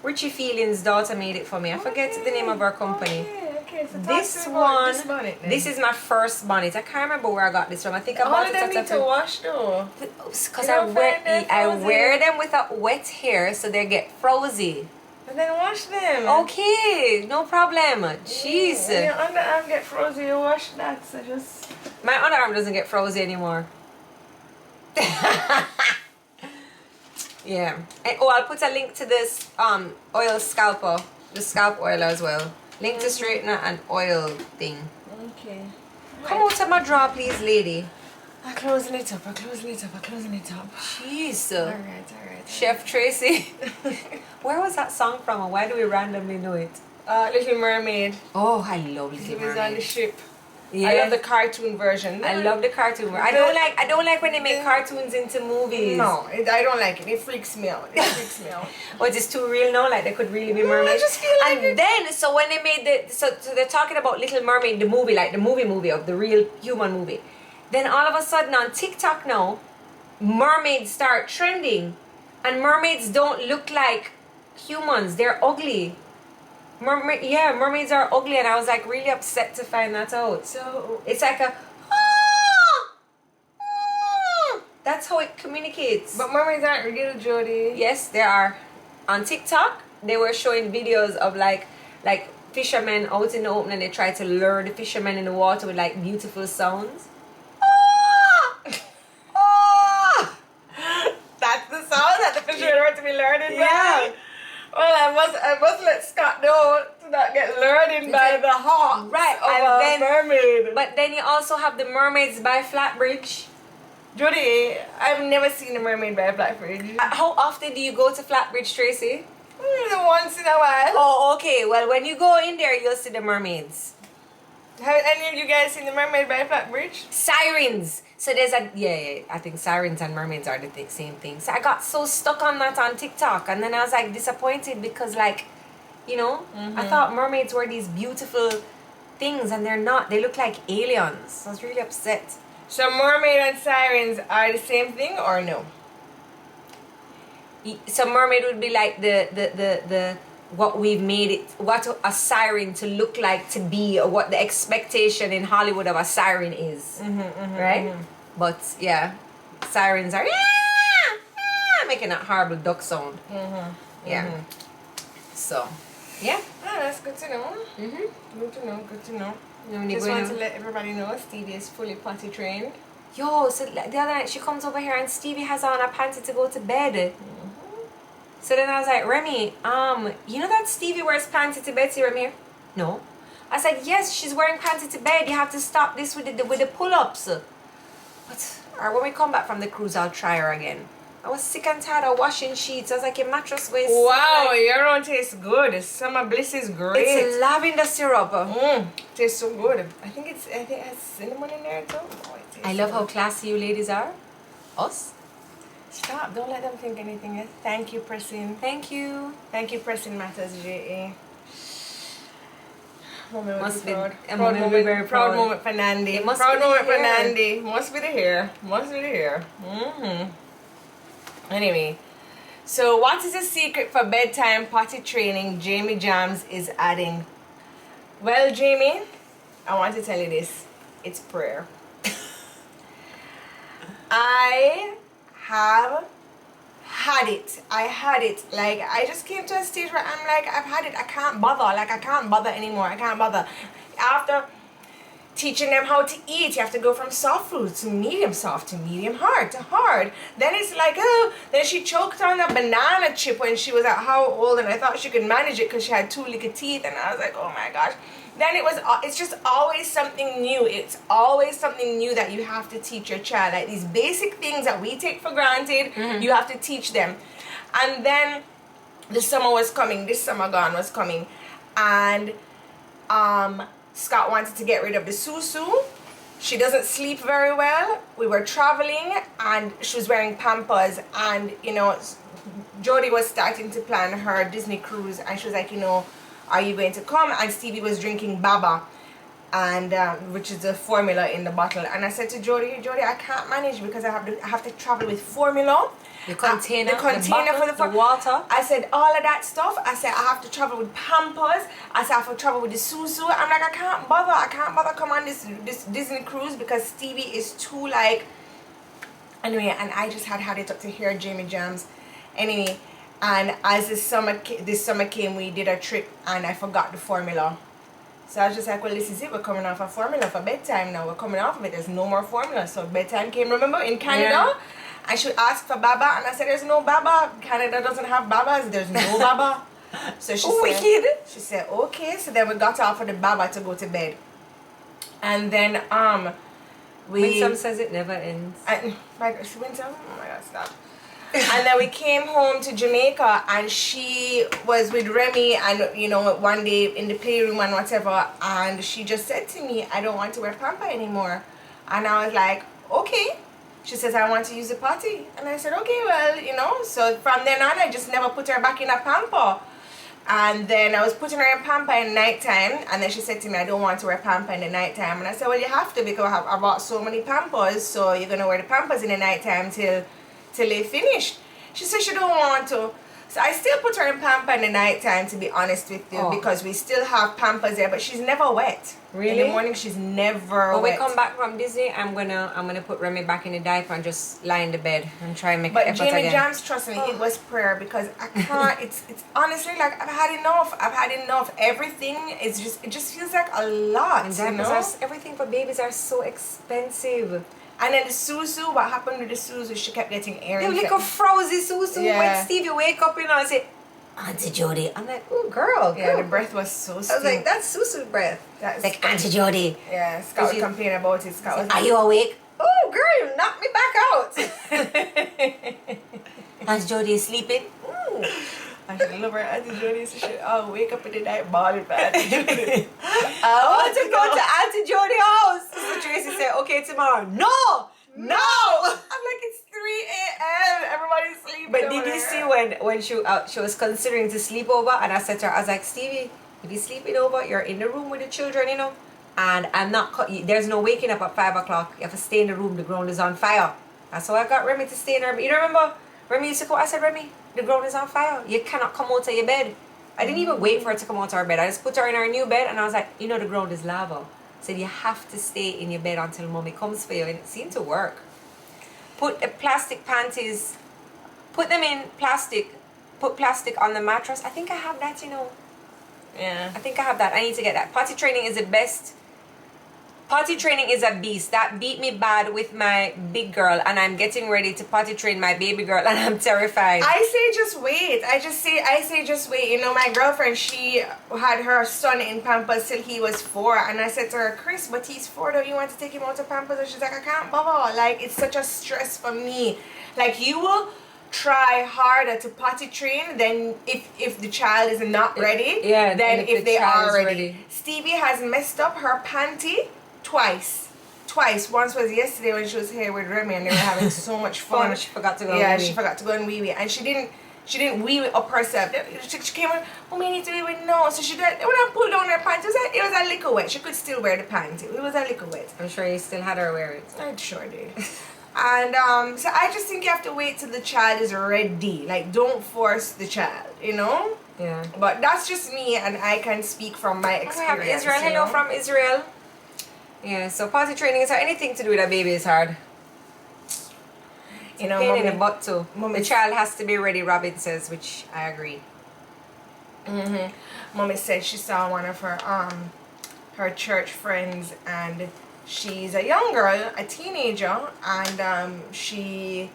Richie Feeling's daughter made it for me. I forget the name of her company. Okay, so This talk to me about one, this bonnet then. this is my first bonnet. I can't remember where I got this from. I think I All bought of it them at need to a wash though. because You I don't find them wear frozen? them without wet hair, so they get frozy. And then wash them. Okay, no problem. Jeez. When your underarm get frozen, you wash that. So just. My underarm doesn't get frozy anymore. Yeah. And, I'll put a link to this oil scalper, the scalp oil as well. Link to straightener and oil thing. Okay. Come out of my drawer, please, lady. I'm closing it up. Jeez. Alright. Chef Tracy. Where was that song from and why do we randomly know it? Little Mermaid. Oh, I love He Little was on the Mermaid. ship. Yeah. I love the cartoon version. I love the cartoon. I don't like when they make cartoons into movies. No, I don't like it. It freaks me out. Or it's too real now, like they could really be No, I mermaids. just feel like and then, so when they made so they're talking about Little Mermaid, the movie, like the movie of the real human movie. Then all of a sudden on TikTok now, mermaids start trending. And mermaids don't look like humans. They're ugly. Mermaids are ugly, and I was like really upset to find that out. So It's like a that's how it communicates. but mermaids aren't real, Jodi. Yes, there are. On TikTok, they were showing videos of like fishermen out in the open, and they try to lure the fishermen in the water with like beautiful sounds. That's the sound that the fishermen are to be learning Yeah. by. Well, I must let Scott know to not get lured in by the hawks Right, of and a then- mermaid. But then you also have the mermaids by Flatbridge. Jodi, I've never seen a mermaid by a Blackbridge. How often do you go to Flatbridge, Tracy? Once in a while. Oh, okay. Well, when you go in there, you'll see the mermaids. Have any of you guys seen the mermaid by a Flatbridge? Sirens. So there's I think sirens and mermaids are the same thing. So I got so stuck on that on TikTok, and then I was like disappointed because I thought mermaids were these beautiful things, and they're not. They look like aliens. I was really upset. So mermaid and sirens are the same thing or no? So mermaid would be like the what we've made it, what a siren to look like, to be, or what the expectation in Hollywood of a siren is, right? But yeah, sirens are making that horrible duck sound. Yeah. So yeah. Ah, that's good to know. Good to know. Good to know. Just want to let everybody know Stevie is fully potty trained. Yo, so the other night she comes over here and Stevie has on a panty to go to bed. So then I was like, Remy, you know that Stevie wears panty to bed, see Remy? No. I said, yes, she's wearing panty to bed. You have to stop this with the pull-ups. But when we come back from the cruise, I'll try her again. I was sick and tired of washing sheets. I was like, your mattress weighs. Wow, like, your own tastes good. Summer Bliss is great. it's lavender syrup. Tastes so good. I think it has cinnamon in there too. Oh, it tastes I love so how good. classy you ladies are. Us? Stop, don't let them think anything else. Thank you, Pressing. Thank you. Thank you, Pressing Matters, J.A. Moment Must be proud. a Proud moment moment, very proud proud. moment for Nandi. It must Proud be the moment for hair. Nandi. Must be the hair. Must be the hair. Anyway, so what is the secret for bedtime potty training Jamie Jams is adding? Well, Jamie, I want to tell you this. It's prayer. I have had it. Like, I just came to a stage where I'm like, I've had it. I can't bother. Like, I can't bother anymore. I can't bother. After teaching them how to eat, you have to go from soft food to medium soft to medium hard to hard. Then it's like, oh, then she choked on a banana chip when she was at how old, and I thought she could manage it because she had 2 little teeth, and I was like, oh my gosh. Then it's just always something new. It's always something new that you have to teach your child. Like these basic things that we take for granted, you have to teach them. And then the summer was coming, this summer gone was coming, and Scott wanted to get rid of the susu. She doesn't sleep very well. We were traveling and she was wearing Pampers, and Jodi was starting to plan her Disney cruise, and she was like, are you going to come? And Stevie was drinking Baba, and which is the formula in the bottle. And I said to Jodi, I can't manage because I have to travel with formula. The container, the the water. I said all of that stuff. I said I have to travel with Pampers. I said I have to travel with the susu. I'm like, I can't bother come on this Disney cruise because Stevie is too like. Anyway, and I just had it up to hear Jamie Jams. Anyway, and as this summer came, we did a trip and I forgot the formula. So I was just like, well, this is it. We're coming off a formula for bedtime now. We're coming off of it. There's no more formula. So bedtime came, remember, in Canada? Yeah. I should ask for Baba, and I said, there's no Baba. Canada doesn't have Babas. There's no Baba. So she said, okay. So then we got off of the Baba to go to bed. And then Winsome says it never ends. Winsome? Oh my God, stop. And then we came home to Jamaica, and she was with Remy, and one day in the playroom and whatever, and she just said to me, I don't want to wear pamper anymore. And I was like, okay. She says, I want to use the potty. And I said, okay, well, so from then on, I just never put her back in a pamper. And then I was putting her in pamper in nighttime, and then she said to me, I don't want to wear pamper in the nighttime. And I said, well, you have to, because I bought so many pampers, so you're going to wear the pampers in the nighttime till they finished. She said she don't want to. So I still put her in pamper in the night time, to be honest with you, because we still have pampers there, but she's never wet. Really? In the morning, she's never when wet. we come back from Disney, I'm gonna put Remy back in the diaper and just lie in the bed and try and make But an effort Jamie again. Jams, trust me, it was prayer, because I can't. it's honestly like I've had enough. Everything is just, it just feels like a lot. And you diapers know? everything for babies are so expensive. And then the Susu, what happened with the Susu? She kept getting air They infection. like a frozen Susu. Yeah. When Stevie wake up, and say, Auntie Jodi. I'm like, oh, girl. Yeah, the breath was so I was stink. like, that's Susu breath. That's Like, Auntie Jodi. Yeah, Scott would complain about it. Scott was Are you awake? Oh, girl, you knocked me back out. Auntie Jodi is sleeping. I should love her. Auntie Jodi, so she, oh, wake up in the night bawling for Auntie Jodi. I want to go to Auntie Jodi's house. So Tracy said, okay, tomorrow. No! I'm like, it's 3 a.m. Everybody's sleeping. But did you see when she was considering to sleep over, and I said to her, I was like, Stevie, if you're sleeping over, you're in the room with the children, you know, and I'm not, there's no waking up at 5 o'clock. You have to stay in the room. The ground is on fire. That's how I got Remy to stay in her. You remember? Remy used to go, I said, Remy, the ground is on fire. You cannot come out of your bed. I didn't even wait for her to come out of her bed. I just put her in her new bed, and I was like, you know, the ground is lava. Said you have to stay in your bed until mommy comes for you, and it seemed to work. Put the plastic panties, put them in plastic, put plastic on the mattress. I think I have that, you know. Yeah. I think I have that. I need to get that. Potty training is the best. Potty training is a beast. That beat me bad with my big girl, and I'm getting ready to potty train my baby girl, and I'm terrified. I say just wait. I say just wait. You know, my girlfriend, she had her son in Pampers till he was 4, and I said to her, Chris, but he's 4, don't you want to take him out of Pampers? And she's like, I can't bother. Like, it's such a stress for me. Like, you will try harder to potty train than if the child is not ready. Yeah. Than if they are ready. ready. Stevie has messed up her panty twice. Once was yesterday when she was here with Remy, and they were having so much fun. She forgot to go. Yeah, she forgot to go and wee wee, and she didn't wee wee up herself. She came in, Mommy, I need to wee wee. No, so she did. When I pulled down her pants, it was a little wet. She could still wear the pants. It was a little wet. I'm sure you still had her wear it. I sure did. And so I just think you have to wait till the child is ready. Like, don't force the child, you know. Yeah. But that's just me, and I can speak from my experience. We have Israel. you Hello know? from Israel. Yeah, so potty training is anything to do with a baby is hard. You know, Pain in mommy, the butt too. The child has to be ready, Robin says, which I agree. Mommy said she saw one of her church friends, and she's a young girl, a teenager, and she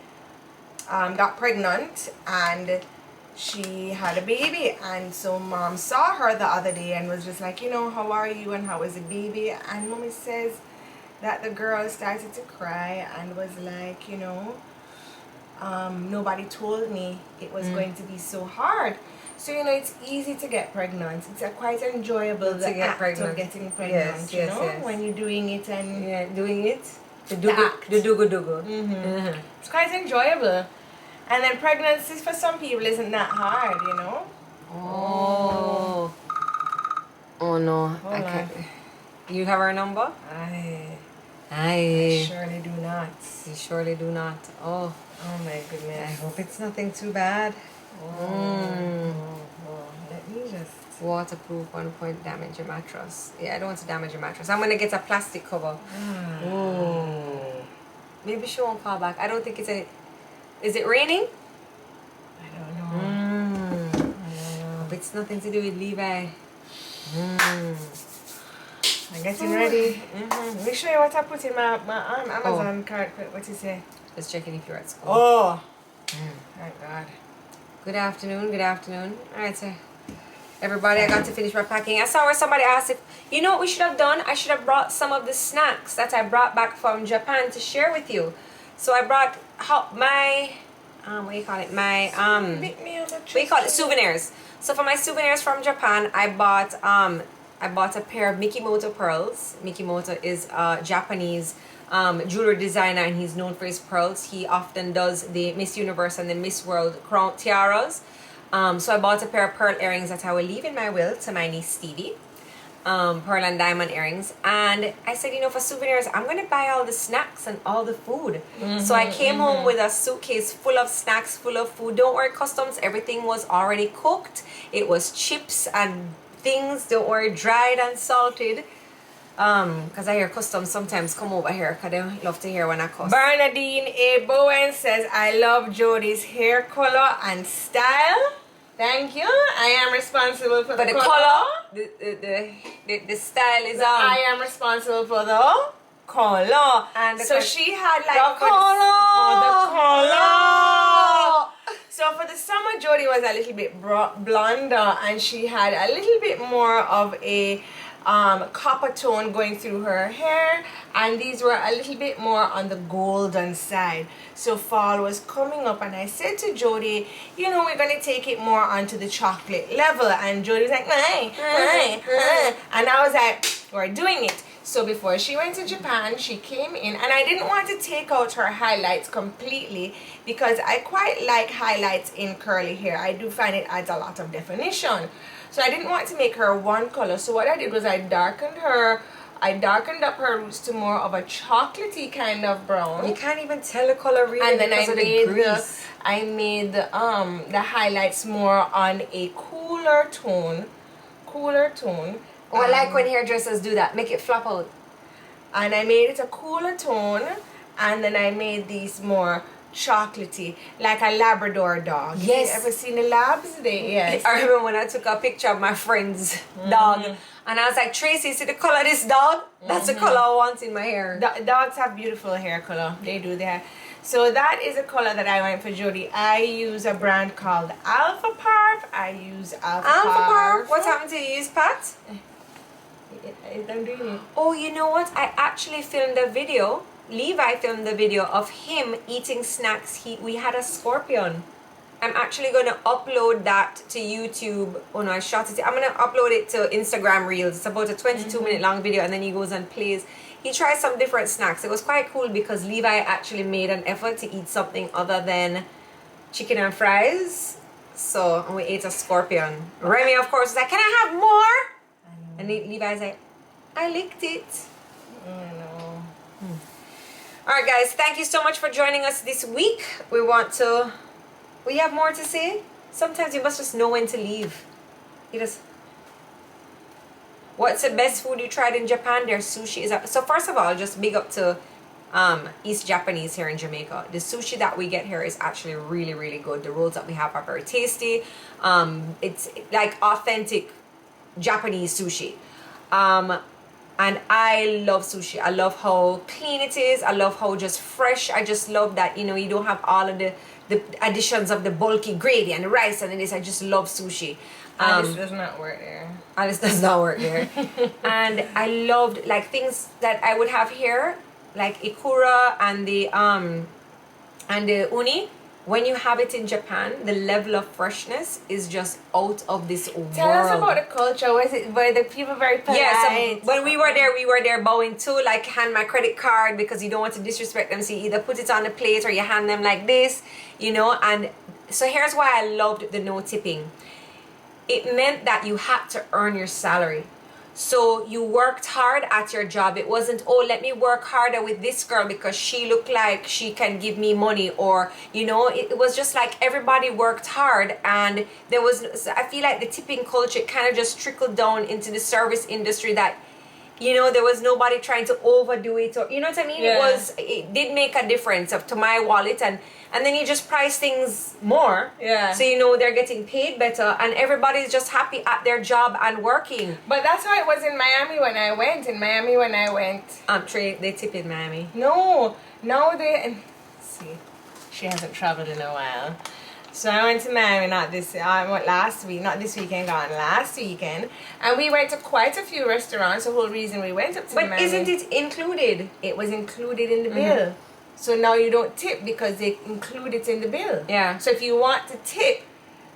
got pregnant, and she had a baby, and so mom saw her the other day and was just like, you know, how are you and how is the baby? And mommy says that the girl started to cry and was like, you know, nobody told me it was going to be so hard. So, you know, it's easy to get pregnant. It's quite enjoyable, the act of getting pregnant, you know, when you're doing it and... Yeah, doing it. The dugu-dugu. It's quite enjoyable. And then pregnancy for some people isn't that hard, you know? Oh. Oh no. Hold I can't. You have her number? I I surely do not. You surely do not. Oh. Oh my I goodness. hope it's nothing too bad. Let me just... Waterproof, 1 point damage your mattress. Yeah, I don't want to damage your mattress. I'm gonna get a plastic cover. Maybe she won't call back. I don't think it's a... Is it raining? I don't know. Hope it's nothing to do with Levi. I'm getting ready. Let me show you what I put in my Amazon cart. What you say? Just checking if you're at school. Oh! Thank God. Good afternoon. All right, sir. Everybody, I got to finish my packing. I saw where somebody asked if, you know what we should have done? I should have brought some of the snacks that I brought back from Japan to share with you. So I brought my, what do you call it? My, what do you call it? Souvenirs. So for my souvenirs from Japan, I bought a pair of Mikimoto pearls. Mikimoto is a Japanese jewelry designer, and he's known for his pearls. He often does the Miss Universe and the Miss World crown tiaras. So I bought a pair of pearl earrings that I will leave in my will to my niece Stevie. pearl and diamond earrings, and I said, you know, for souvenirs I'm gonna buy all the snacks and all the food. So I came home with a suitcase full of snacks, full of food. Don't worry, customs, everything was already cooked. It was chips and things, don't worry, dried and salted. Because I hear customs sometimes come over here because they love to hear when I cuss. Bernadine A. Bowen says, I love Jodi's hair color and style. Thank you. I am responsible for But the color, the style is I am responsible for the color. And so she had like the color. So for the summer, Jodi was a little bit blonder, and she had a little bit more of a copper tone going through her hair, and these were a little bit more on the golden side. So fall was coming up, and I said to Jodi, you know, we're going to take it more onto the chocolate level. And Jodi was like, and I was like, we're doing it. So before she went to Japan, she came in, and I didn't want to take out her highlights completely because I quite like highlights in curly hair. I do find it adds a lot of definition. So I didn't want to make her one color. So what I did was I darkened up her roots to more of a chocolatey kind of brown. You can't even tell the color really. And then I made the highlights more on a cooler tone. Oh, I like when hairdressers do that. Make it flop out. And I made it a cooler tone, and then I made these more chocolatey, like a Labrador dog. Yes. You ever seen the labs? Yes. I remember when I took a picture of my friend's dog, and I was like, Tracy, see the color of this dog? That's the color I want in my hair. Dogs have beautiful hair color. They do that. So that is a color that I went for Jodi. I use a brand called Alpha Parf. I use Alpha Parf. What's happened to you? Use Pat? I'm doing it. Oh, you know what? I actually filmed a video. Levi filmed the video of him eating snacks. We had a scorpion. I'm actually going to upload that to YouTube. Oh no, I shot it. I'm going to upload it to Instagram Reels. It's about a 22-minute long video, and then he goes and plays. He tried some different snacks. It was quite cool because Levi actually made an effort to eat something other than chicken and fries. So, and we ate a scorpion. Remy, of course, was like, can I have more? And Levi's like, I licked it. I know. Alright guys, thank you so much for joining us this week. We have more to say. Sometimes you must just know when to leave. What's the best food you tried in Japan? Their sushi is so first of all, just big up to East Japanese here in Jamaica. The sushi that we get here is actually really, really good. The rolls that we have are very tasty. It's like authentic Japanese sushi. And I love sushi. I love how clean it is. I love how just fresh. I just love that, you know, you don't have all of the additions of the bulky gravy and the rice and this. I just love sushi. Alice does not work there. Alice does not work there. And I loved like things that I would have here, like ikura and the uni. When you have it in Japan, the level of freshness is just out of this world. Tell us about the culture. Were the people very polite? Yeah, so when we were there bowing too, like hand my credit card because you don't want to disrespect them. So you either put it on the plate or you hand them like this, you know. And so here's why I loved the no tipping. It meant that you had to earn your salary. So you worked hard at your job. It wasn't, oh, let me work harder with this girl because she looked like she can give me money, or, you know, it was just like everybody worked hard, and there was, I feel like the tipping culture kind of just trickled down into the service industry that, you know, there was nobody trying to overdo it, or, you know what I mean? Yeah. It did make a difference to my wallet, and then you just price things more. Yeah. So, you know, they're getting paid better, and everybody's just happy at their job and working. But that's how it was in Miami when I went. They tip in Miami. No, let's see, she hasn't traveled in a while. So I went to Miami last weekend, and we went to quite a few restaurants. The whole reason we went up to Miami. But isn't it included? It was included in the bill. So now you don't tip because they include it in the bill. Yeah. So if you want to tip,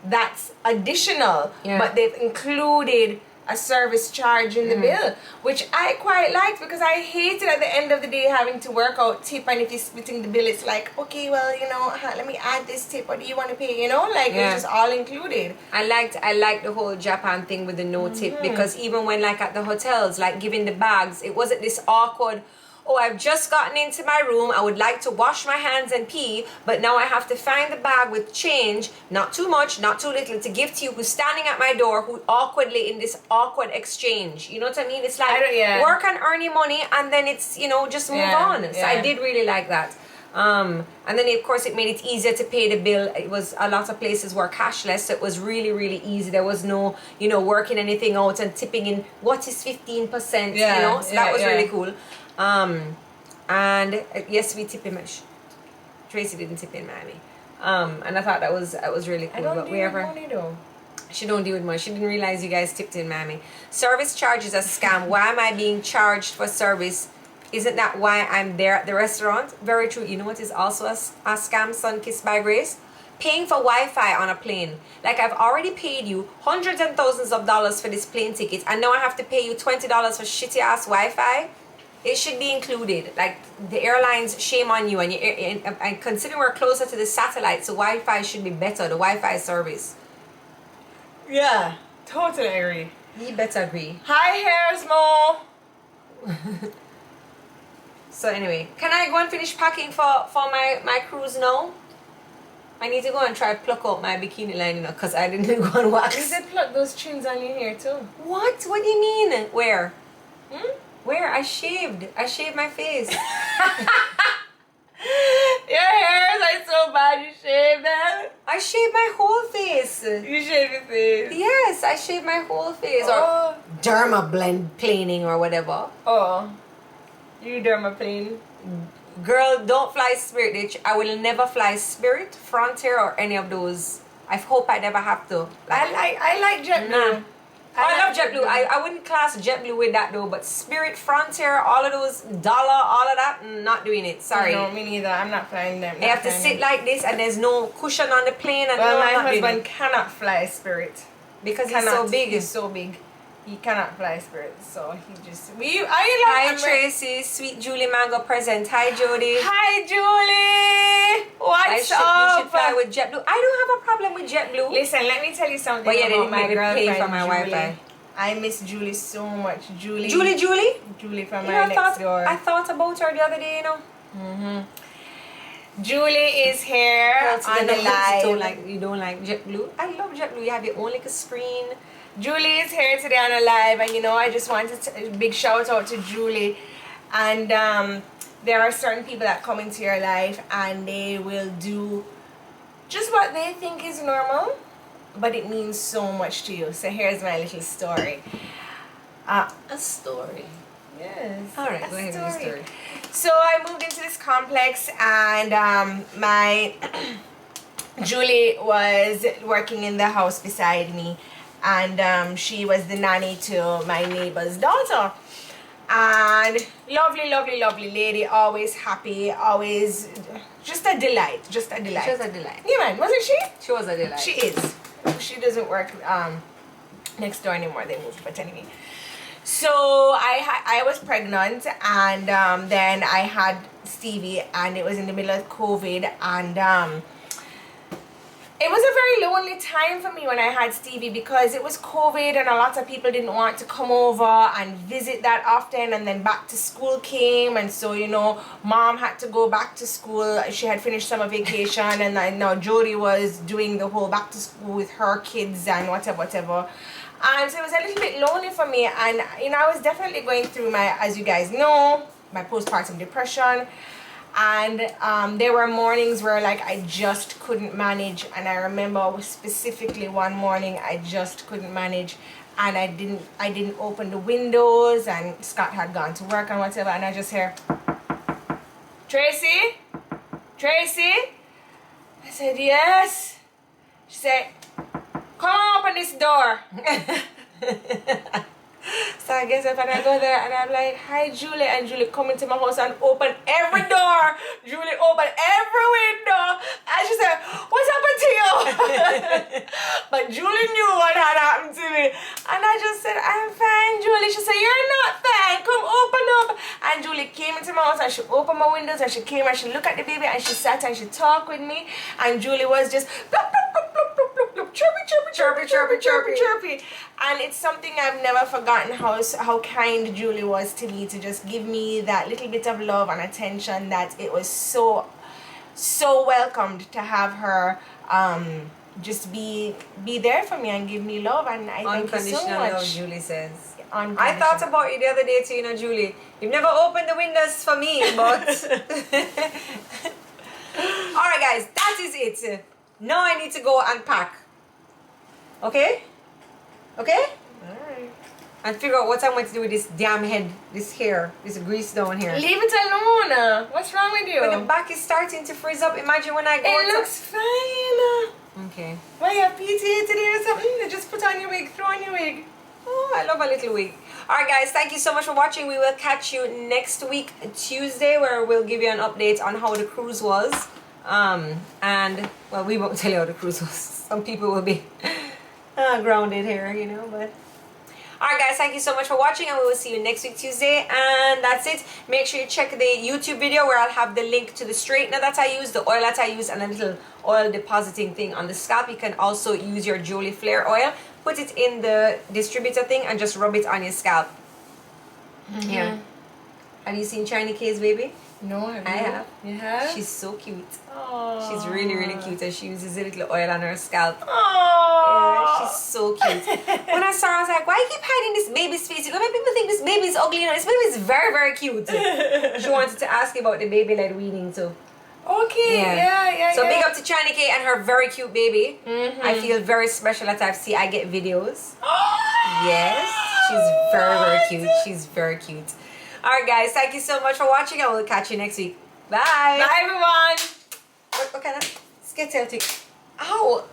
that's additional. Yeah. But they've included a service charge in the bill, which I quite liked because I hated at the end of the day having to work out tip, and if you're splitting the bill, it's like, okay, well, you know, let me add this tip. What do you want to pay? You know, like it's just all included. I liked the whole Japan thing with the no tip, because even when like at the hotels, like giving the bags, it wasn't this awkward, oh, I've just gotten into my room, I would like to wash my hands and pee, but now I have to find the bag with change, not too much, not too little, to give to you who's standing at my door, who awkwardly in this awkward exchange. You know what I mean? It's like work and earn your money, and then it's, you know, just move on. So I did really like that. And then of course it made it easier to pay the bill. It was, a lot of places were cashless, so it was really, really easy. There was no, you know, working anything out and tipping in what is 15%, you know, so that was really cool. And yes, we tip in Traci didn't tip in Miami. And I thought that was really cool. I don't but deal wherever, with money though. she don't deal with money. She didn't realize you guys tipped in Miami. Service charge is a scam. Why am I being charged for service? Isn't that why I'm there at the restaurant? Very true. You know what is also a scam, Sun Kissed by Grace? Paying for Wi-Fi on a plane. Like, I've already paid you hundreds and thousands of dollars for this plane ticket, and now I have to pay you $20 for shitty ass Wi-Fi. It should be included. Like, the airlines, shame on you. And considering we're closer to the satellite, so Wi-Fi should be better, the Wi-Fi service. Yeah, totally agree. You better agree. Hi, hairs, Mo. So anyway, can I go and finish packing for my cruise now? I need to go and try pluck out my bikini line, you know, because I didn't go and wax. You said pluck those trims on your hair too. What? What do you mean? Where? Where? I shaved my face. Your hairs are so bad, you shaved them? I shaved my whole face. You shaved your face? Yes, I shaved my whole face. Oh. Or derma blend planing or whatever. Oh. You dermaplane. Girl, don't fly Spirit, bitch. I will never fly Spirit, Frontier, or any of those. I hope I never have to. I like JetBlue. Nah. I love JetBlue. I wouldn't class JetBlue with that though, but Spirit, Frontier, all of those, Dollar, all of that, not doing it. Sorry. No, me neither. I'm not flying them. You have to sit like this, and there's no cushion on the plane. And well, no, my I'm not doing husband it. cannot fly Spirit Because he's so big. He's so big. He cannot fly Spirit, so he just. Hi Traci, sweet Julie Mango present. Hi Jodi. Hi Julie. What's up? You should fly with JetBlue. I don't have a problem with JetBlue. Listen, let me tell you something But yeah, they about my didn't make me pay girlfriend for my Julie. Wi-Fi. I miss Julie so much. Julie from You my know, next door. I thought about her the other day, you know. Julie is here on the live. You don't like JetBlue? I love JetBlue. You have your own little screen. Julie is here today on a live, and you know, I just wanted to big shout out to Julie. And there are certain people that come into your life and they will do just what they think is normal, but it means so much to you. So here's my little story. A story. Yes. All right, go ahead with the story. So I moved into this complex, and my Julie was working in the house beside me, and she was the nanny to my neighbor's daughter. And lovely lady, always happy, always just a delight, She was a delight. Yeah, man, wasn't she? She was a delight. She is. She doesn't work next door anymore. They moved, but anyway. So I was pregnant, and then I had Stevie, and it was in the middle of COVID, and it was a very lonely time for me when I had Stevie, because it was COVID and a lot of people didn't want to come over and visit that often, and then back to school came, and so, you know, mom had to go back to school. She had finished summer vacation, and now Jodi was doing the whole back to school with her kids and whatever. And so it was a little bit lonely for me, and you know, I was definitely going through my, as you guys know, my postpartum depression. And there were mornings where like I just couldn't manage, and I remember specifically one morning I just couldn't manage, and I didn't open the windows, and Scott had gone to work and whatever, and I just hear, Traci? I said, yes. She said, come on, open this door. So I guess if I go there and I'm like, hi Julie, and Julie come into my house and open every door. Julie opened every window, and she said, what's happened to you? But Julie knew what had happened to me, and I just said, I'm and she opened my windows and she came and she looked at the baby and she sat and she talked with me, and Julie was just plop, plop, plop, plop, plop, plop, plop, chirpy, chirpy, chirpy, chirpy, chirpy, chirpy. And it's something I've never forgotten, how kind Julie was to me, to just give me that little bit of love and attention, that it was so welcomed to have her just be there for me and give me love. And I thank you so much. Love, Julie says. I thought about you the other day too, you know, Julie. You've never opened the windows for me, but alright guys, that is it. Now I need to go and pack. Okay? Okay? Alright. And figure out what I'm going to do with this damn head, this hair, this grease down here. Leave it alone. What's wrong with you? But the back is starting to freeze up. Imagine when I go. It looks fine. Okay. Why, you have PTA today or something? You just put on your wig, throw on your wig. Oh, I love a little wig. Alright guys, thank you so much for watching. We will catch you next week, Tuesday, where we'll give you an update on how the cruise was. And, well, we won't tell you how the cruise was. Some people will be grounded here, you know, but... Alright guys, thank you so much for watching, and we will see you next week, Tuesday. And that's it. Make sure you check the YouTube video where I'll have the link to the straightener that I use, the oil that I use, and a little oil depositing thing on the scalp. You can also use your Jolie Flare oil. Put it in the distributor thing and just rub it on your scalp. Yeah. Have you seen Shiny K's baby? No, I have. You have? She's so cute. Aww. She's really, really cute, and she uses a little oil on her scalp. Aww. Yeah, she's so cute. When I saw her, I was like, why you keep hiding this baby's face? You know, people think this baby's ugly. You know, this baby's very, very cute. She wanted to ask you about the baby-led weaning too. Okay, yeah. So big up to China K and her very cute baby. Mm-hmm. I feel very special that I get videos. Yes, she's very, very cute. She's very cute. Alright guys, thank you so much for watching, and we'll catch you next week. Bye. Bye everyone. What kind of sketch? Ow.